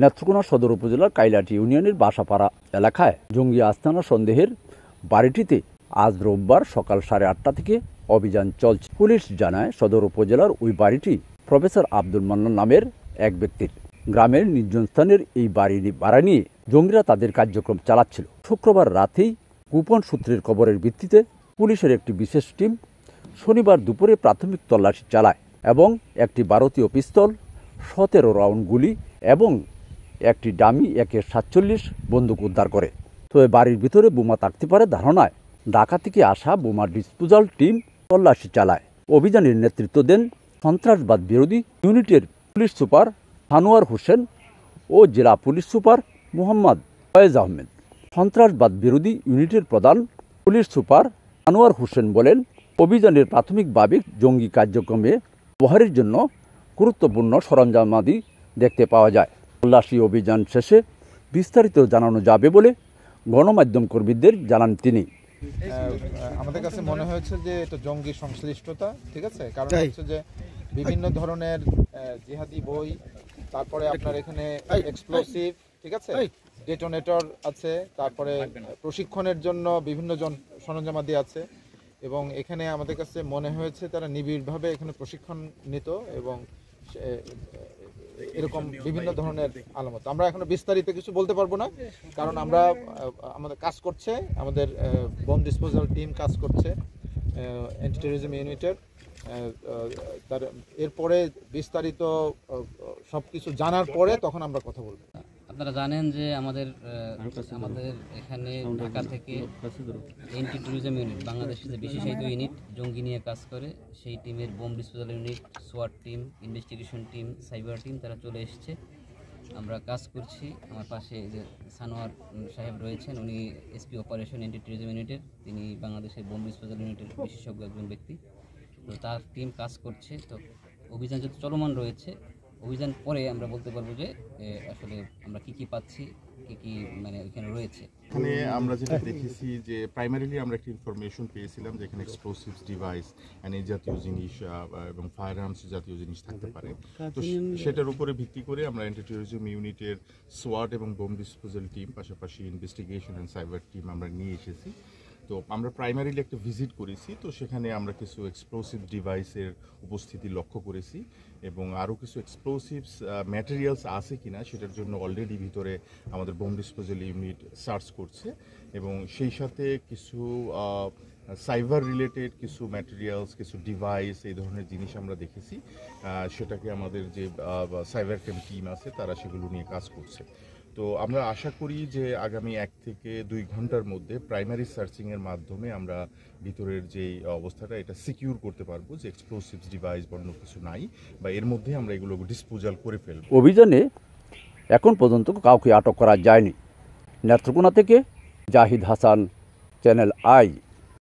নেত্রকোনা সদর উপজেলার কাইলাটি ইউনিয়নের বাসাপাড়া এলাকায় জঙ্গি আস্তানা সন্দেহের বাড়িটিতে আজ রোববার সকাল 8:30 থেকে অভিযান চলছে। পুলিশ জানায়, সদর উপজেলার ওই বাড়িটি প্রফেসর আব্দুল মান্নান নামের এক ব্যক্তির। গ্রামের নির্জন স্থানের এই বাড়ি নিয়ে জঙ্গিরা তাদের কার্যক্রম চালাচ্ছিল। শুক্রবার রাতেই গোপন সূত্রের খবরের ভিত্তিতে পুলিশের একটি বিশেষ টিম শনিবার দুপুরে প্রাথমিক তল্লাশি চালায় এবং একটি ভারতীয় পিস্তল, 17 রাউন্ড গুলি এবং একটি ডামি AK-47 বন্দুক উদ্ধার করে। তবে বাড়ির ভিতরে বোমা থাকতে পারে ধারণায় ঢাকা থেকে আসা বোমা ডিসপোজাল টিম তল্লাশি চালায়। অভিযানের নেতৃত্ব দেন সন্ত্রাসবাদ বিরোধী ইউনিটের পুলিশ সুপার সানোয়ার হোসেন ও জেলা পুলিশ সুপার মোহাম্মদ ফয়েজ আহমেদ। সন্ত্রাসবাদ বিরোধী ইউনিটের প্রধান পুলিশ সুপার সানোয়ার হোসেন বলেন, অভিযানের প্রাথমিকভাবে জঙ্গি কার্যক্রমে ব্যবহারের জন্য গুরুত্বপূর্ণ সরঞ্জামাদি দেখতে পাওয়া যায়। তল্লাশি অভিযান শেষে বিস্তারিত জানানো যাবে বলে গণমাধ্যম কর্মীদের জানান তিনি। আমাদের কাছে মনে হয়েছে যে এটা জঙ্গি সংশ্লিষ্টতা, ঠিক আছে, কারণ হচ্ছে যে বিভিন্ন ধরনের জিহাদি বই, তারপরে আপনার এখানে এক্সপ্লোসিভ, ঠিক আছে, ডেটোনেটর আছে, তারপরে প্রশিক্ষণের জন্য বিভিন্ন সরঞ্জামাদি আছে এবং এখানে আমাদের কাছে মনে হয়েছে তারা নিবিড়ভাবে এখানে প্রশিক্ষণ নিত এবং এরকম বিভিন্ন ধরনের আলামত। আমরা এখনো বিস্তারিত কিছু বলতে পারবো না, কারণ আমাদের কাজ করছে, আমাদের বোম ডিসপোজাল টিম কাজ করছে অ্যান্টি টেররিজম ইউনিটের। এরপরে বিস্তারিত সব কিছু জানার পরে তখন আমরা কথা বলবো। আপনারা জানেন যে আমাদের এখানে ঢাকা থেকে অ্যান্টি টেররিজম ইউনিট, বাংলাদেশের যে বিশেষায়িত ইউনিট জঙ্গি নিয়ে কাজ করে, সেই টিমের বোম ডিসপোজাল ইউনিট, সোয়াট team, investigation team, cyber team তারা চলে এসেছে। আমরা কাজ করছি। আমার পাশে যে সানোয়ার সাহেব রয়েছেন, উনি SP অপারেশন অ্যান্টি টেররিজম ইউনিটের, তিনি বাংলাদেশের বোম ডিসপোজাল ইউনিটের বিশেষজ্ঞ একজন ব্যক্তি। তো তার টিম কাজ করছে। তো অভিযান যেহেতু চলমান রয়েছে, অভিযান পরে আমরা বলতে পারবো যে আসলে আমরা কি পাচ্ছি, কি মানে এখানে রয়েছে। এখানে আমরা যেটা দেখেছি যে প্রাইমারিলি আমরা একটা ইনফরমেশন পেয়েছিলাম যে এখানে এক্সপ্লোসিভস ডিভাইস এই জাতীয় জিনিস এবং ফায়ার আর্মস জাতীয় জিনিস থাকতে পারে। তো সেটার উপরে ভিত্তি করে আমরা অ্যান্টি টেররিজম ইউনিটের সোয়াট এবং বোম ডিসপোজাল টিম, পাশাপাশি ইনভেস্টিগেশন অ্যান্ড সাইবার টিম আমরা নিয়ে এসেছি। তো আমরা প্রাইমারিলি একটা ভিজিট করেছি, তো সেখানে আমরা কিছু এক্সপ্লোসিভ ডিভাইসের উপস্থিতি লক্ষ্য করেছি এবং আরও কিছু এক্সপ্লোসিভস ম্যাটেরিয়ালস আছে কিনা সেটার জন্য অলরেডি ভিতরে আমাদের বোম ডিসপোজাল ইউনিট সার্চ করছে এবং সেই সাথে কিছু সাইবার রিলেটেড কিছু ম্যাটেরিয়ালস, কিছু ডিভাইস, এই ধরনের জিনিস আমরা দেখেছি। সেটাকে আমাদের যে সাইবার ক্রাইম টিম আছে তারা সেগুলো নিয়ে কাজ করছে। তো আমরা আশা করি যে আগামী 1 থেকে 2 ঘন্টার মধ্যে প্রাইমারি সার্চিংয়ের মাধ্যমে আমরা ভিতরের যে অবস্থাটা এটা সিকিউর করতে পারবো যে এক্সপ্লোসিভস ডিভাইস বা অন্য কিছু নাই, বা এর মধ্যে আমরা এগুলো ডিসপোজাল করে ফেলব। অভিযানে এখন পর্যন্ত কাউকে আটক করা যায়নি। নেত্রকোনা থেকে জাহিদ হাসান, চ্যানেল আই।